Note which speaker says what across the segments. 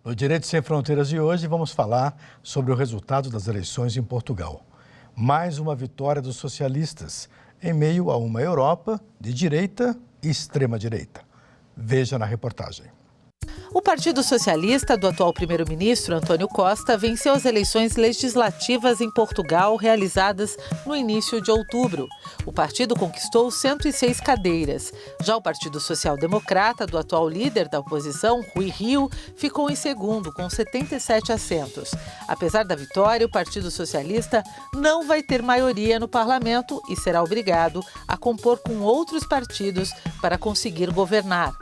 Speaker 1: No Direito Sem Fronteiras de hoje, vamos falar sobre o resultado das eleições em Portugal. Mais uma vitória dos socialistas, em meio a uma Europa de direita e extrema-direita. Veja na reportagem.
Speaker 2: O Partido Socialista do atual primeiro-ministro António Costa venceu as eleições legislativas em Portugal realizadas no início de outubro. O partido conquistou 106 cadeiras. Já o Partido Social Democrata do atual líder da oposição, Rui Rio, ficou em segundo, com 77 assentos. Apesar da vitória, o Partido Socialista não vai ter maioria no parlamento e será obrigado a compor com outros partidos para conseguir governar.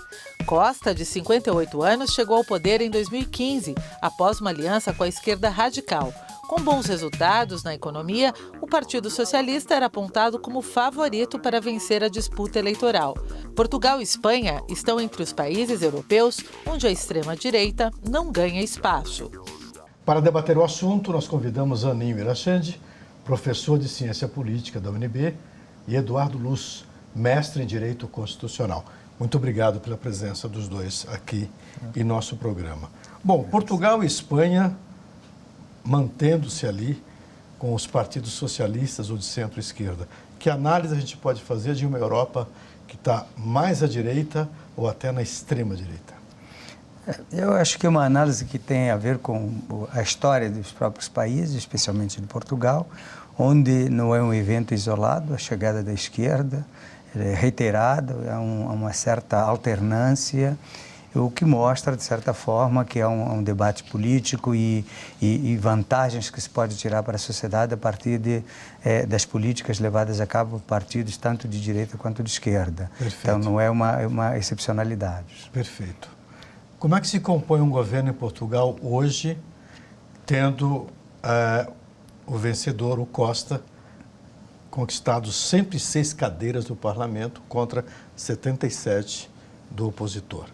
Speaker 2: Costa, de 58 anos, chegou ao poder em 2015, após uma aliança com a esquerda radical. Com bons resultados na economia, o Partido Socialista era apontado como favorito para vencer a disputa eleitoral. Portugal e Espanha estão entre os países europeus onde a extrema-direita não ganha espaço.
Speaker 1: Para debater o assunto, nós convidamos Aninho Irachandi, professor de Ciência Política da UNB, e Eduardo Luz, mestre em Direito Constitucional. Muito obrigado pela presença dos dois aqui em nosso programa. Bom, Portugal e Espanha mantendo-se ali com os partidos socialistas ou de centro-esquerda. Que análise a gente pode fazer de uma Europa que está mais à direita ou até na extrema-direita?
Speaker 3: Eu acho que é uma análise que tem a ver com a história dos próprios países, especialmente de Portugal, onde não é um evento isolado, a chegada da esquerda, reiterada, há uma certa alternância, o que mostra, de certa forma, que é um debate político e vantagens que se pode tirar para a sociedade a partir das políticas levadas a cabo por partidos tanto de direita quanto de esquerda.
Speaker 1: Perfeito.
Speaker 3: Então, não é uma excepcionalidade.
Speaker 1: Perfeito. Como é que se compõe um governo em Portugal hoje, tendo o vencedor, o Costa, conquistado 106 cadeiras do parlamento contra 77 do opositor?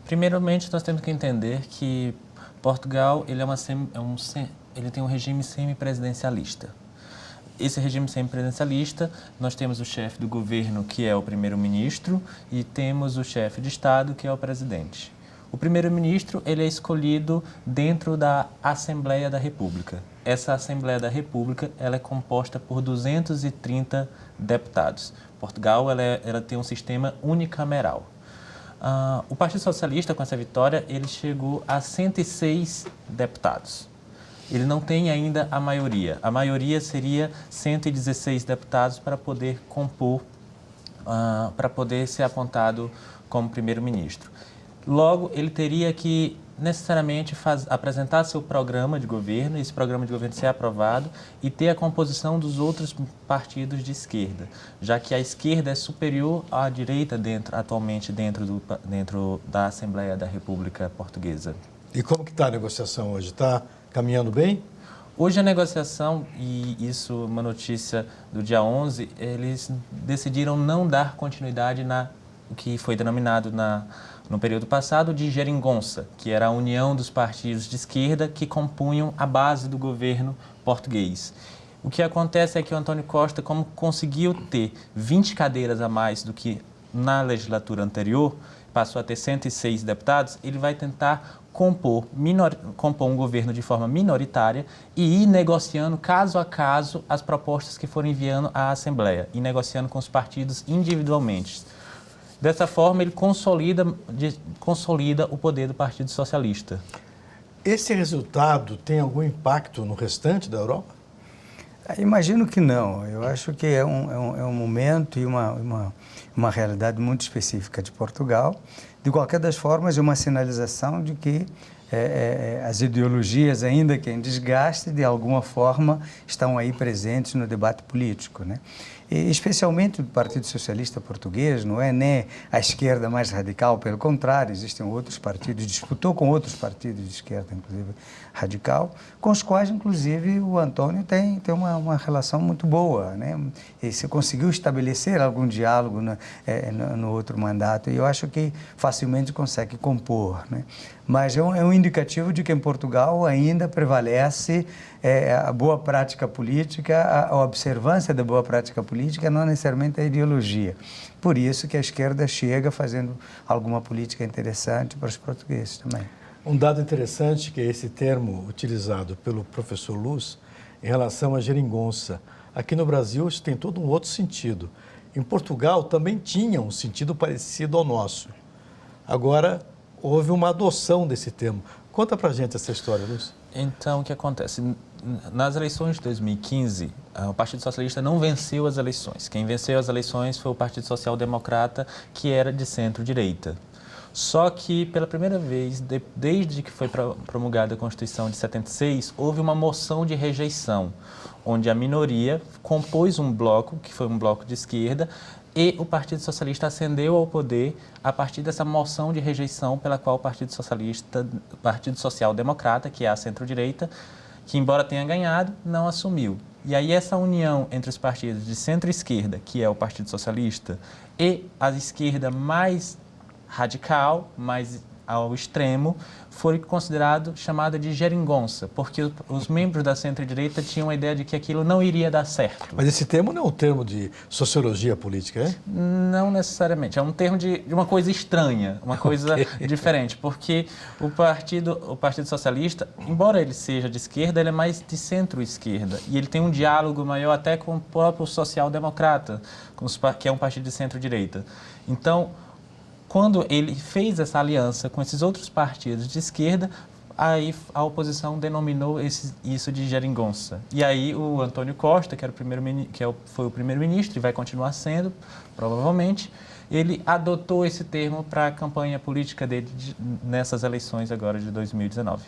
Speaker 4: Primeiramente, nós temos que entender que Portugal ele tem um regime semipresidencialista. Esse regime semipresidencialista, nós temos o chefe do governo, que é o primeiro-ministro, e temos o chefe de Estado, que é o presidente. O primeiro-ministro ele é escolhido dentro da Assembleia da República. Essa Assembleia da República ela é composta por 230 deputados. Portugal ela tem um sistema unicameral. O Partido Socialista, com essa vitória, ele chegou a 106 deputados. Ele não tem ainda a maioria. A maioria seria 116 deputados para poder compor, para poder ser apontado como primeiro-ministro. Logo, ele teria que necessariamente apresentar seu programa de governo, esse programa de governo ser aprovado e ter a composição dos outros partidos de esquerda, já que a esquerda é superior à direita atualmente dentro da Assembleia da República Portuguesa.
Speaker 1: E como que está a negociação hoje? Está caminhando bem?
Speaker 4: Hoje a negociação, e isso é uma notícia do dia 11, eles decidiram não dar continuidade o que foi denominado no período passado de geringonça, que era a união dos partidos de esquerda que compunham a base do governo português. O que acontece é que o António Costa, como conseguiu ter 20 cadeiras a mais do que na legislatura anterior, passou a ter 106 deputados, ele vai tentar compor um governo de forma minoritária e ir negociando caso a caso as propostas que forem enviando à Assembleia e negociando com os partidos individualmente. Dessa forma, ele consolida o poder do Partido Socialista.
Speaker 1: Esse resultado tem algum impacto no restante da Europa?
Speaker 3: Imagino que não. Eu acho que é um momento e uma realidade muito específica de Portugal. De qualquer das formas, é uma sinalização de que as ideologias, ainda que em desgaste, de alguma forma estão aí presentes no debate político, né? E especialmente o Partido Socialista Português, não é nem a esquerda mais radical, pelo contrário, existem outros partidos, disputou com outros partidos de esquerda, inclusive radical, com os quais, inclusive, o António tem uma relação muito boa, né? E se conseguiu estabelecer algum diálogo no outro mandato, e eu acho que facilmente consegue compor, né? Mas é um indicativo de que em Portugal ainda prevalece a boa prática política, a observância da boa prática política política, não necessariamente a ideologia. Por isso que a esquerda chega fazendo alguma política interessante para os portugueses também.
Speaker 1: Um dado interessante que é esse termo utilizado pelo professor Luz em relação à geringonça. Aqui no Brasil isso tem todo um outro sentido. Em Portugal também tinha um sentido parecido ao nosso. Agora houve uma adoção desse termo. Conta pra gente essa história, Luz.
Speaker 4: Então, o que acontece? Nas eleições de 2015, o Partido Socialista não venceu as eleições. Quem venceu as eleições foi o Partido Social Democrata, que era de centro-direita. Só que, pela primeira vez, desde que foi promulgada a Constituição de 76, houve uma moção de rejeição, onde a minoria compôs um bloco, que foi um bloco de esquerda, e o Partido Socialista ascendeu ao poder a partir dessa moção de rejeição pela qual o Partido Social Democrata, que é a centro-direita, que embora tenha ganhado, não assumiu. E aí essa união entre os partidos de centro-esquerda, que é o Partido Socialista, e a esquerda mais radical, mais ao extremo, foi considerado chamada de geringonça, porque os membros da centro-direita tinham a ideia de que aquilo não iria dar certo.
Speaker 1: Mas esse termo não é um termo de sociologia política, é?
Speaker 4: Não necessariamente, é um termo de uma coisa estranha, uma coisa diferente, porque o Partido Socialista, embora ele seja de esquerda, ele é mais de centro-esquerda, e ele tem um diálogo maior até com o próprio social-democrata, que é um partido de centro-direita. Então, quando ele fez essa aliança com esses outros partidos de esquerda, aí a oposição denominou isso de geringonça. E aí o Antônio Costa, foi o primeiro-ministro e vai continuar sendo, provavelmente, ele adotou esse termo para a campanha política dele nessas eleições agora de 2019.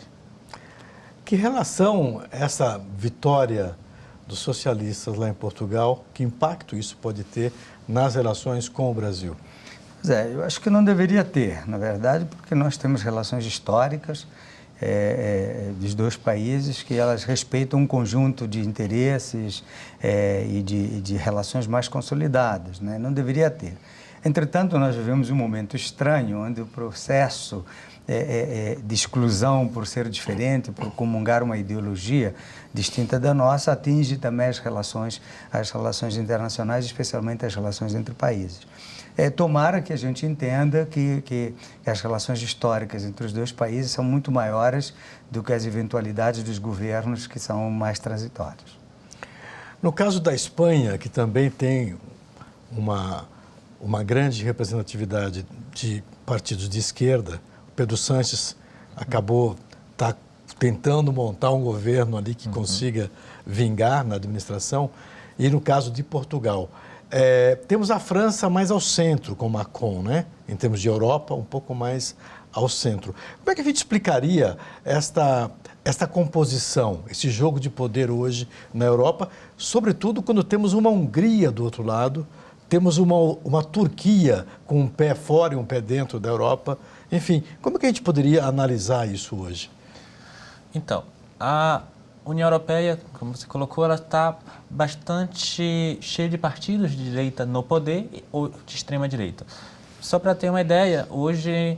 Speaker 1: Que relação essa vitória dos socialistas lá em Portugal, que impacto isso pode ter nas relações com o Brasil?
Speaker 3: Eu acho que não deveria ter, na verdade, porque nós temos relações históricas dos dois países que elas respeitam um conjunto de interesses e de relações mais consolidadas, né? Não deveria ter. Entretanto, nós vivemos um momento estranho, onde o processo de exclusão por ser diferente, por comungar uma ideologia distinta da nossa, atinge também as relações internacionais, especialmente as relações entre países. Tomara que a gente entenda que as relações históricas entre os dois países são muito maiores do que as eventualidades dos governos que são mais transitórios.
Speaker 1: No caso da Espanha, que também tem uma grande representatividade de partidos de esquerda, Pedro Sánchez acabou tentando montar um governo ali que consiga vingar na administração. E no caso de Portugal, temos a França mais ao centro, com Macron, né? Em termos de Europa, um pouco mais ao centro. Como é que a gente explicaria esta composição, esse jogo de poder hoje na Europa, sobretudo quando temos uma Hungria do outro lado, temos uma Turquia com um pé fora e um pé dentro da Europa? Enfim, como é que a gente poderia analisar isso hoje?
Speaker 4: Então, a União Europeia, como você colocou, ela está bastante cheia de partidos de direita no poder ou de extrema direita. Só para ter uma ideia, hoje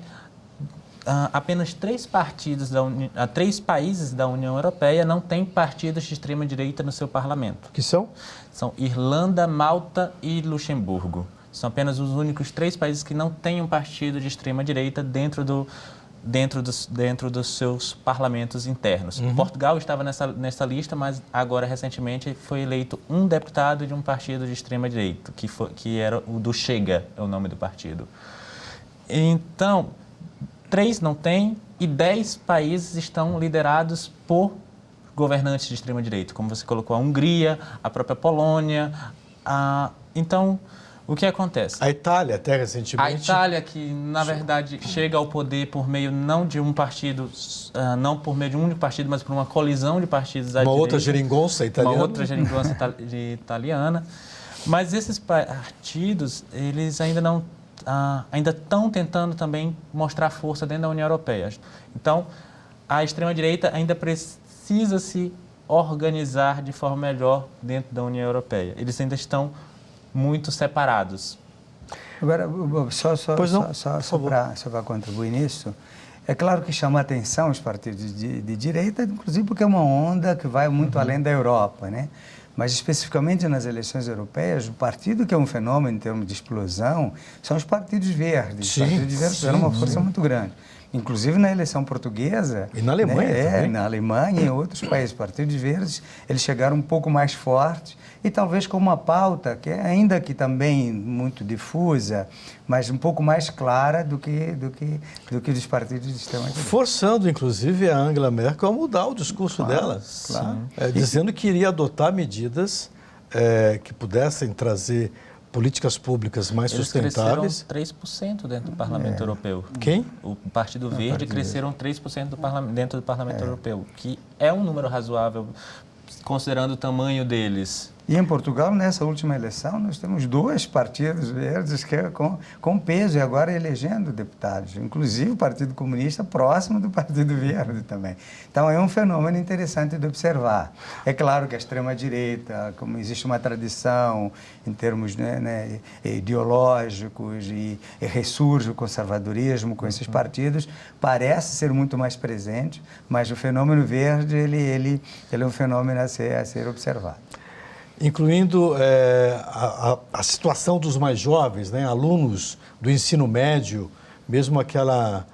Speaker 4: apenas 3 países da União Europeia não têm partidos de extrema direita no seu parlamento.
Speaker 1: Que são? São
Speaker 4: Irlanda, Malta e Luxemburgo. São apenas os únicos 3 países que não têm um partido de extrema direita dentro dos seus parlamentos internos. Portugal estava nessa lista, mas agora, recentemente, foi eleito um deputado de um partido de extrema-direita, que era o do Chega, é o nome do partido. Então, 3 não tem e 10 países estão liderados por governantes de extrema-direita, como você colocou, a Hungria, a própria Polônia. Então, o que acontece?
Speaker 1: A Itália, até recentemente.
Speaker 4: A Itália, que na verdade chega ao poder por meio não de um partido, não por meio de um único partido, mas por uma colisão de partidos.
Speaker 1: Uma outra geringonça italiana.
Speaker 4: Uma outra geringonça italiana. Mas esses partidos, eles ainda estão tentando também mostrar força dentro da União Europeia. Então, a extrema-direita ainda precisa se organizar de forma melhor dentro da União Europeia. Eles ainda estão muito separados.
Speaker 3: Agora, só para contribuir nisso, É claro que chama a atenção os partidos de direita, inclusive porque é uma onda que vai muito além da Europa, né? Mas especificamente nas eleições europeias, o partido que é um fenômeno em termos de explosão são os partidos verdes. Os partidos verdes tiveram uma força muito grande. Inclusive na eleição portuguesa.
Speaker 1: E na Alemanha também.
Speaker 3: Na Alemanha e em outros países. Partidos verdes, eles chegaram um pouco mais fortes e talvez com uma pauta que é ainda que também muito difusa, mas um pouco mais clara do que dos partidos de extrema direita.
Speaker 1: Forçando, inclusive, a Angela Merkel a mudar o discurso dela.
Speaker 3: Claro.
Speaker 1: Dizendo que iria adotar medidas que pudessem trazer políticas públicas mais sustentáveis.
Speaker 4: Eles cresceram 3% dentro do Parlamento Europeu.
Speaker 1: Quem?
Speaker 4: O Partido Verde cresceram 3% dentro do Parlamento Europeu, que é um número razoável, considerando o tamanho deles.
Speaker 3: E em Portugal, nessa última eleição, nós temos 2 partidos verdes que com peso e agora elegendo deputados, inclusive o Partido Comunista próximo do Partido Verde também. Então é um fenômeno interessante de observar. É claro que a extrema-direita, como existe uma tradição em termos ideológicos e ressurge o conservadorismo com esses partidos, parece ser muito mais presente, mas o fenômeno verde ele é um fenômeno a ser observado.
Speaker 1: Incluindo a situação dos mais jovens, né? Alunos do ensino médio, mesmo aquela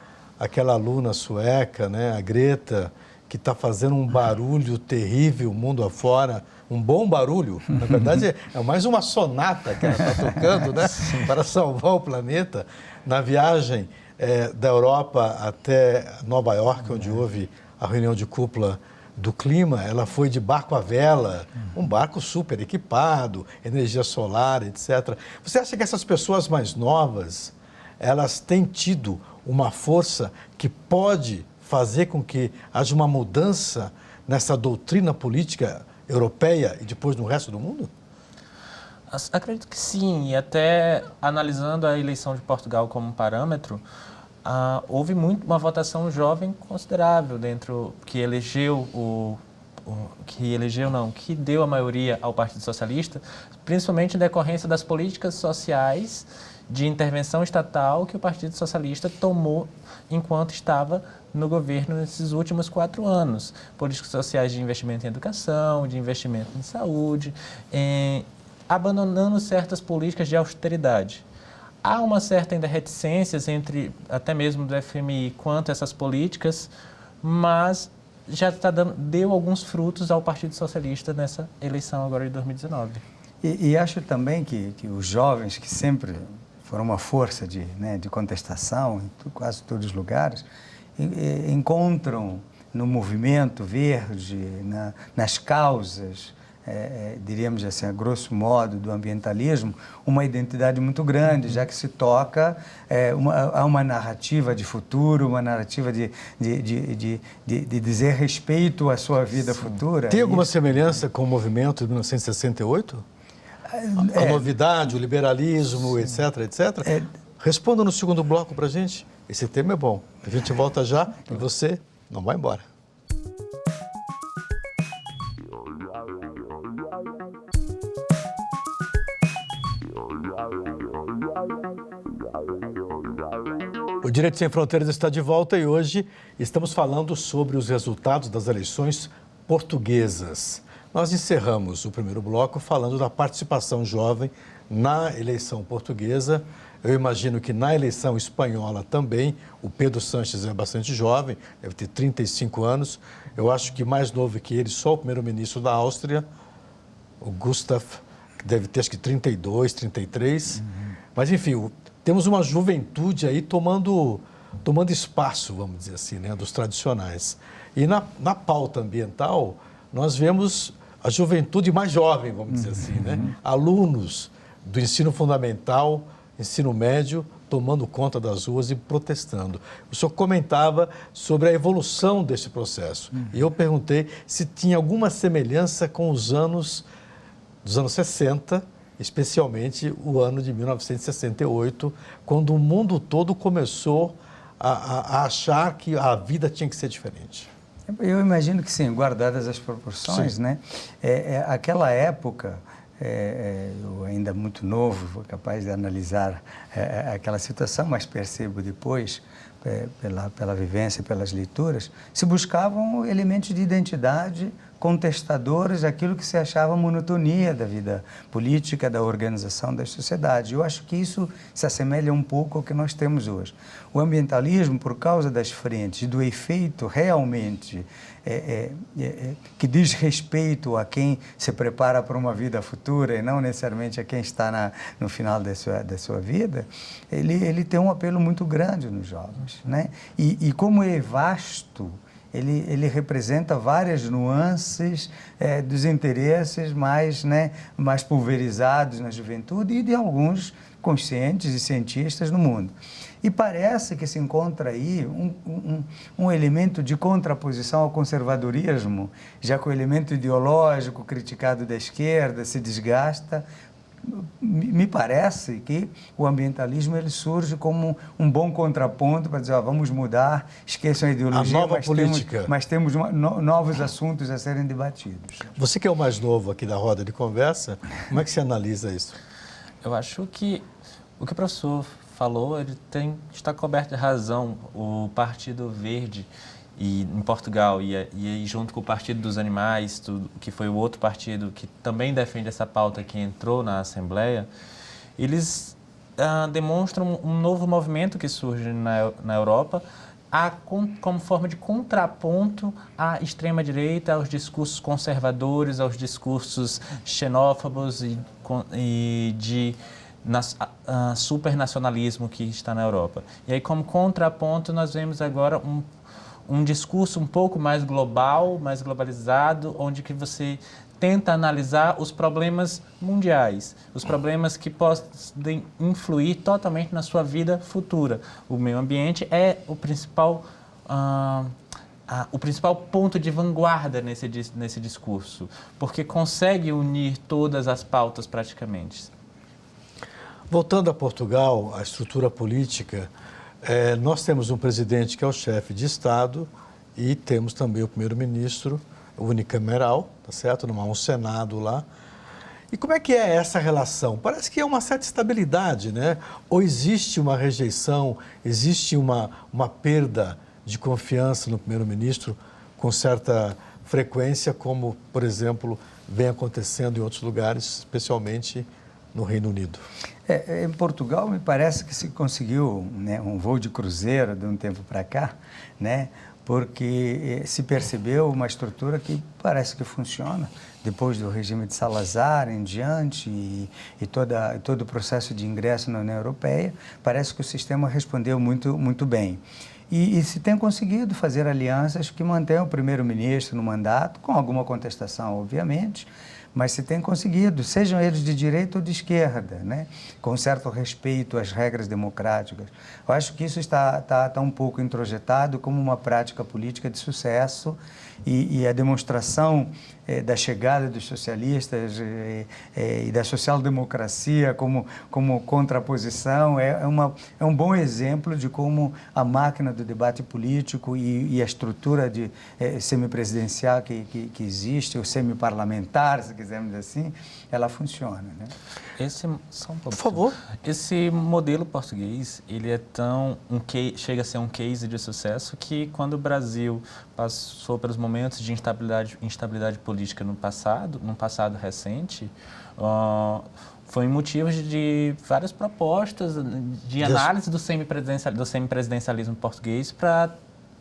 Speaker 1: aluna sueca, né? A Greta, que está fazendo um barulho terrível mundo afora, um bom barulho, na verdade é mais uma sonata que ela está tocando, né? Para salvar o planeta, na viagem da Europa até Nova York, onde houve a reunião de cúpula do clima, ela foi de barco à vela, um barco super equipado, energia solar, etc. Você acha que essas pessoas mais novas, elas têm tido uma força que pode fazer com que haja uma mudança nessa doutrina política europeia e depois no resto do mundo?
Speaker 4: Acredito que sim, e até analisando a eleição de Portugal como um parâmetro, houve uma votação jovem considerável que deu a maioria ao Partido Socialista, principalmente em decorrência das políticas sociais de intervenção estatal que o Partido Socialista tomou enquanto estava no governo nesses últimos 4 anos. Políticas sociais de investimento em educação, de investimento em saúde, abandonando certas políticas de austeridade. Há uma certa ainda reticências entre, até mesmo do FMI, quanto a essas políticas, mas já deu alguns frutos ao Partido Socialista nessa eleição agora de 2019.
Speaker 3: E acho também que os jovens, que sempre foram uma força de contestação em quase todos os lugares, encontram no movimento verde, nas causas, diríamos assim, a grosso modo, do ambientalismo, uma identidade muito grande, já que se toca a uma narrativa de futuro, uma narrativa de dizer respeito à sua vida futura.
Speaker 1: Tem alguma semelhança com o movimento de 1968? A novidade, o liberalismo, etc, etc? Responda no segundo bloco para a gente. Esse tema é bom. A gente volta já e você não vai embora. O Direito Sem Fronteiras está de volta e hoje estamos falando sobre os resultados das eleições portuguesas. Nós encerramos o primeiro bloco falando da participação jovem na eleição portuguesa. Eu imagino que na eleição espanhola também, o Pedro Sánchez é bastante jovem, deve ter 35 anos. Eu acho que mais novo que ele, só o primeiro-ministro da Áustria, o Gustav, que deve ter acho que 32, 33. Mas, enfim, temos uma juventude aí tomando espaço, vamos dizer assim, né, dos tradicionais. E na pauta ambiental, nós vemos a juventude mais jovem, vamos dizer assim, né? Alunos do ensino fundamental, ensino médio, tomando conta das ruas e protestando. O senhor comentava sobre a evolução desse processo. E eu perguntei se tinha alguma semelhança com os anos dos anos 60, especialmente o ano de 1968, quando o mundo todo começou a achar que a vida tinha que ser diferente.
Speaker 3: Eu imagino que sim, guardadas as proporções, sim, né? Aquela época, eu ainda muito novo, fui capaz de analisar aquela situação, mas percebo depois, pela vivência, pelas leituras, se buscavam elementos de identidade contestadores daquilo que se achava monotonia da vida política, da organização das sociedades. Eu acho que isso se assemelha um pouco ao que nós temos hoje. O ambientalismo, por causa das frentes, do efeito realmente que diz respeito a quem se prepara para uma vida futura e não necessariamente a quem está no final da sua vida, ele tem um apelo muito grande nos jovens, né? E como é vasto, ele representa várias nuances dos interesses mais pulverizados na juventude e de alguns conscientes e cientistas no mundo. E parece que se encontra aí um elemento de contraposição ao conservadorismo, já que o elemento ideológico criticado da esquerda se desgasta. Me parece que o ambientalismo ele surge como um bom contraponto para dizer, vamos mudar, esqueçam a ideologia,
Speaker 1: a nova política.
Speaker 3: Mas temos novos assuntos a serem debatidos.
Speaker 1: Você que é o mais novo aqui da roda de conversa, como é que você analisa isso?
Speaker 4: Eu acho que o que o professor falou, está coberto de razão. O Partido Verde em Portugal e junto com o Partido dos Animais, que foi o outro partido que também defende essa pauta que entrou na Assembleia, eles demonstram um novo movimento que surge na Europa como forma de contraponto à extrema-direita, aos discursos conservadores, aos discursos xenófobos e de supernacionalismo que está na Europa. E aí, como contraponto, nós vemos agora um discurso um pouco mais global, mais globalizado, onde que você tenta analisar os problemas mundiais, os problemas que podem influir totalmente na sua vida futura. O meio ambiente é o principal ponto de vanguarda nesse discurso, porque consegue unir todas as pautas praticamente.
Speaker 1: Voltando a Portugal, a estrutura política, nós temos um presidente que é o chefe de Estado e temos também o primeiro-ministro unicameral, tá certo? Não há um Senado lá. E como é que é essa relação? Parece que é uma certa estabilidade, né? Ou existe uma rejeição, existe uma perda de confiança no primeiro-ministro com certa frequência, como, por exemplo, vem acontecendo em outros lugares, especialmente no Reino Unido?
Speaker 3: Em Portugal, me parece que se conseguiu, né, um voo de cruzeiro de um tempo para cá, né, porque se percebeu uma estrutura que parece que funciona depois do regime de Salazar em diante e todo o processo de ingresso na União Europeia. Parece que o sistema respondeu muito bem. E se tem conseguido fazer alianças que mantenham o primeiro-ministro no mandato, com alguma contestação, obviamente, mas se tem conseguido, sejam eles de direita ou de esquerda, né? Com certo respeito às regras democráticas. Eu acho que isso está um pouco introjetado como uma prática política de sucesso e a demonstração da chegada dos socialistas e da social-democracia como contraposição é um bom exemplo de como a máquina do debate político e a estrutura de semipresidencial que existe, ou semi-parlamentar, se quisermos assim, ela funciona, né?
Speaker 4: Só um pouco.
Speaker 1: Por favor.
Speaker 4: Esse modelo português, ele chega a ser um case de sucesso que quando o Brasil passou pelos momentos de instabilidade política no passado recente, foi motivo de várias propostas de análise do semipresidencialismo português para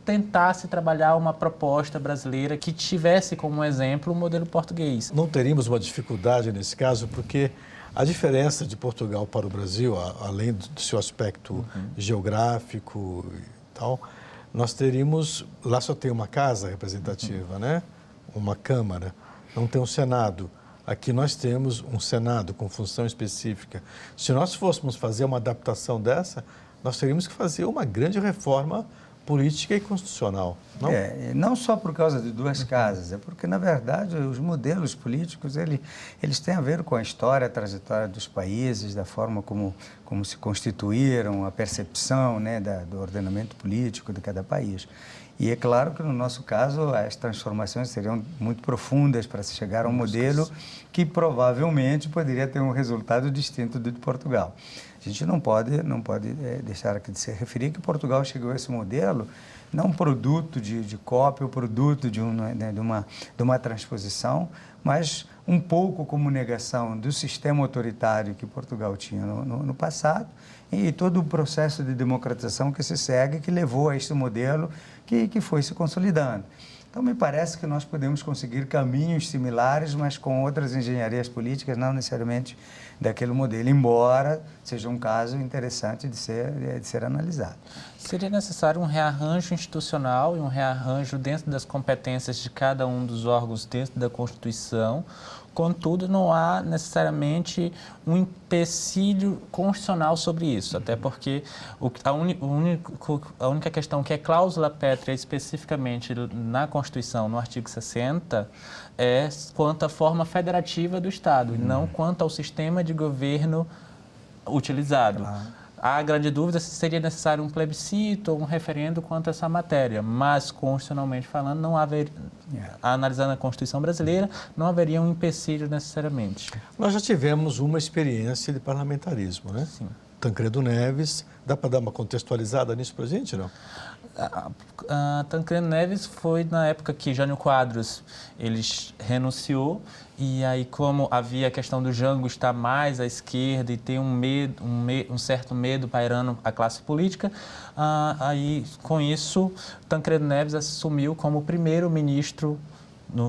Speaker 4: tentar se trabalhar uma proposta brasileira que tivesse como exemplo o modelo português.
Speaker 1: Não teríamos uma dificuldade nesse caso, porque a diferença de Portugal para o Brasil, além do seu aspecto geográfico e tal, nós teríamos, lá só tem uma casa representativa, né? Uma Câmara, não tem um Senado. Aqui nós temos um Senado com função específica. Se nós fôssemos fazer uma adaptação dessa, nós teríamos que fazer uma grande reforma política e constitucional, não?
Speaker 3: Não só por causa de duas casas, é porque, na verdade, os modelos políticos, eles têm a ver com a história, a trajetória dos países, da forma como se constituíram, a percepção, né, do ordenamento político de cada país. E é claro que, no nosso caso, as transformações seriam muito profundas para se chegar a um modelo que provavelmente poderia ter um resultado distinto do de Portugal. A gente não pode deixar aqui de se referir que Portugal chegou a esse modelo não produto de cópia ou produto de uma transposição, mas um pouco como negação do sistema autoritário que Portugal tinha no passado e todo o processo de democratização que se segue, que levou a este modelo que foi se consolidando. Então, me parece que nós podemos conseguir caminhos similares, mas com outras engenharias políticas, não necessariamente daquele modelo, embora seja um caso interessante de ser analisado.
Speaker 4: Seria necessário um rearranjo institucional e um rearranjo dentro das competências de cada um dos órgãos dentro da Constituição. Contudo, não há necessariamente um empecilho constitucional sobre isso, até porque a única questão que é cláusula pétrea especificamente na Constituição, no artigo 60, é quanto à forma federativa do Estado, e não quanto ao sistema de governo utilizado. Há grande dúvida se seria necessário um plebiscito ou um referendo quanto a essa matéria, mas, constitucionalmente falando, não haveria, analisando a Constituição brasileira, não haveria um empecilho necessariamente.
Speaker 1: Nós já tivemos uma experiência de parlamentarismo, né?
Speaker 4: Sim.
Speaker 1: Tancredo Neves, dá para dar uma contextualizada nisso para a gente, não?
Speaker 4: Tancredo Neves foi na época que Jânio Quadros ele renunciou, e aí como havia a questão do Jango estar mais à esquerda e ter um certo medo pairando a classe política, aí com isso Tancredo Neves assumiu como primeiro-ministro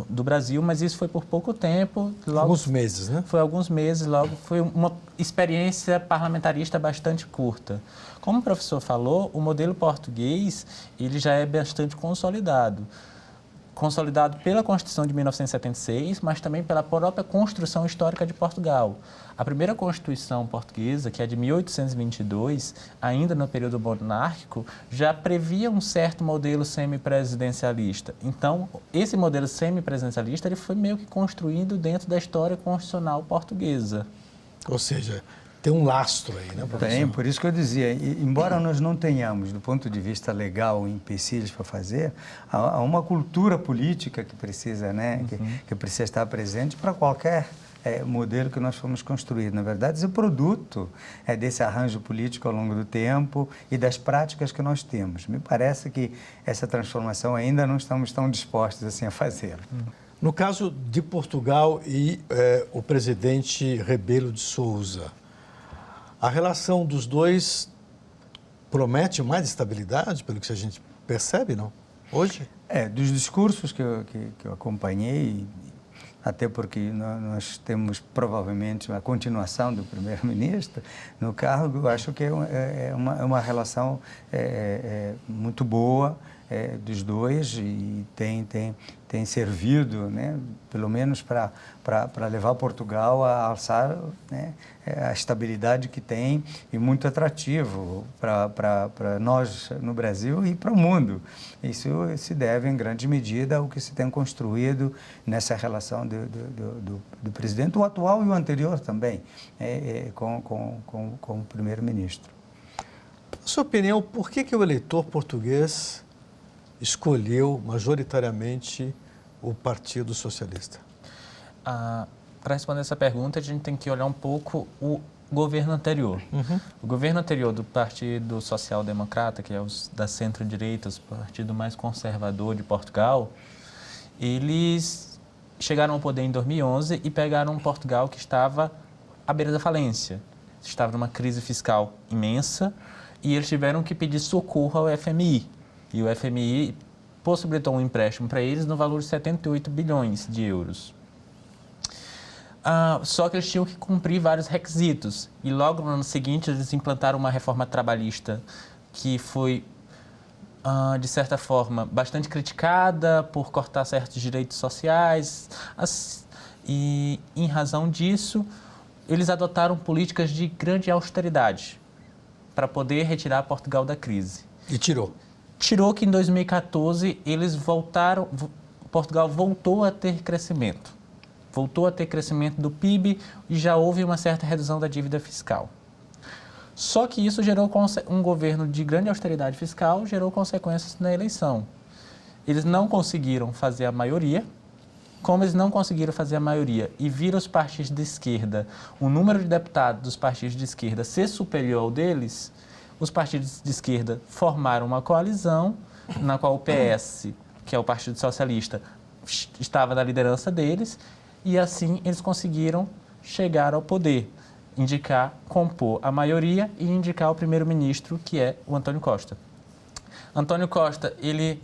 Speaker 4: do Brasil, mas isso foi por pouco tempo.
Speaker 1: Alguns meses, né?
Speaker 4: Foi alguns meses, logo foi uma experiência parlamentarista bastante curta. Como o professor falou, o modelo português ele já é bastante consolidado pela Constituição de 1976, mas também pela própria construção histórica de Portugal. A primeira Constituição portuguesa, que é de 1822, ainda no período monárquico, já previa um certo modelo semipresidencialista. Então, esse modelo semipresidencialista ele foi meio que construído dentro da história constitucional portuguesa.
Speaker 1: Ou seja, tem um lastro aí, né, professor?
Speaker 3: Tem, por isso que eu dizia, embora nós não tenhamos, do ponto de vista legal, empecilhos para fazer, há uma cultura política que precisa, né, que precisa estar presente para qualquer modelo que nós fomos construir. Na verdade, esse produto desse arranjo político ao longo do tempo e das práticas que nós temos. Me parece que essa transformação ainda não estamos tão dispostos assim a fazer.
Speaker 1: No caso de Portugal e o presidente Rebelo de Sousa, a relação dos dois promete mais estabilidade, pelo que a gente percebe, não? Hoje?
Speaker 3: Dos discursos que eu acompanhei, até porque nós temos provavelmente a continuação do primeiro-ministro no cargo, eu acho que é uma relação muito boa dos dois e tem servido, né, pelo menos para levar Portugal a alçar, né, a estabilidade que tem e muito atrativo para nós no Brasil e para o mundo. Isso se deve em grande medida ao que se tem construído nessa relação do presidente, o atual e o anterior também, com o primeiro-ministro.
Speaker 1: Na sua opinião, por que o eleitor português escolheu majoritariamente o Partido Socialista?
Speaker 4: Para responder essa pergunta, a gente tem que olhar um pouco o governo anterior. O governo anterior do Partido Social Democrata, que é da centro-direita, o partido mais conservador de Portugal, eles chegaram ao poder em 2011 e pegaram um Portugal que estava à beira da falência. Estava numa crise fiscal imensa e eles tiveram que pedir socorro ao FMI. E o FMI possibilitou um empréstimo para eles no valor de 78 bilhões de euros. Só que eles tinham que cumprir vários requisitos. E logo no ano seguinte eles implantaram uma reforma trabalhista que foi, de certa forma, bastante criticada por cortar certos direitos sociais. E, em razão disso, eles adotaram políticas de grande austeridade para poder retirar Portugal da crise.
Speaker 1: E tirou
Speaker 4: que em 2014 Portugal voltou a ter crescimento. Voltou a ter crescimento do PIB e já houve uma certa redução da dívida fiscal. Só que isso gerou um governo de grande austeridade fiscal, gerou consequências na eleição. Eles não conseguiram fazer a maioria Como eles não conseguiram fazer a maioria e viram os partidos de esquerda, o número de deputados dos partidos de esquerda ser superior ao deles, os partidos de esquerda formaram uma coalizão na qual o PS, que é o Partido Socialista, estava na liderança deles, e assim eles conseguiram chegar ao poder, compor a maioria e indicar o primeiro-ministro, que é o Antônio Costa. Antônio Costa, ele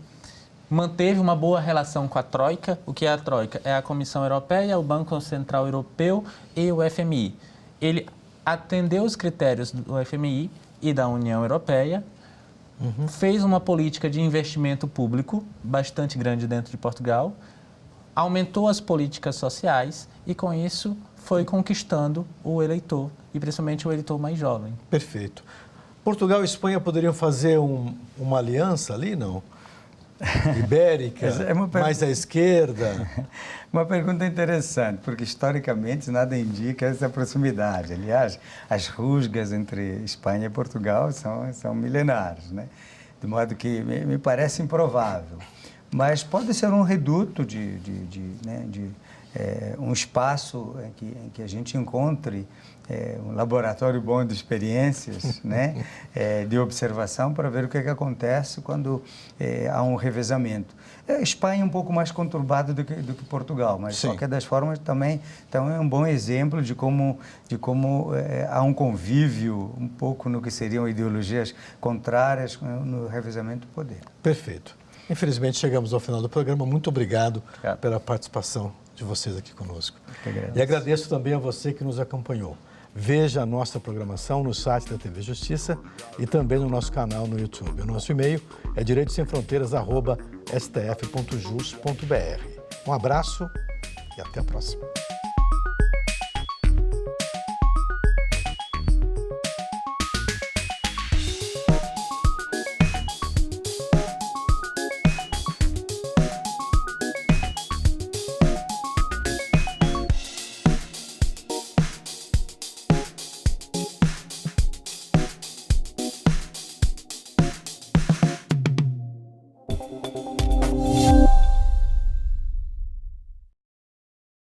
Speaker 4: manteve uma boa relação com a Troika. O que é a Troika? É a Comissão Europeia, o Banco Central Europeu e o FMI. Ele atendeu os critérios do FMI e da União Europeia, fez uma política de investimento público bastante grande dentro de Portugal, aumentou as políticas sociais e, com isso, foi conquistando o eleitor, e principalmente o eleitor mais jovem.
Speaker 1: Perfeito. Portugal e Espanha poderiam fazer uma aliança ali, não? Ibérica, mais à esquerda?
Speaker 3: Uma pergunta interessante, porque historicamente nada indica essa proximidade. Aliás, as rusgas entre Espanha e Portugal são milenares, né? De modo que me parece improvável. Mas pode ser um reduto um espaço em que a gente encontre um laboratório bom de experiências, né? De observação para ver o que acontece quando há um revezamento. A Espanha é um pouco mais conturbada do que Portugal, mas de qualquer das formas também então, é um bom exemplo de como há um convívio um pouco no que seriam ideologias contrárias no revezamento do poder.
Speaker 1: Perfeito. Infelizmente chegamos ao final do programa. Muito obrigado pela participação de vocês aqui conosco. E agradeço também a você que nos acompanhou. Veja a nossa programação no site da TV Justiça e também no nosso canal no YouTube. O nosso e-mail é direitosemfronteiras@stf.jus.br. Um abraço e até a próxima.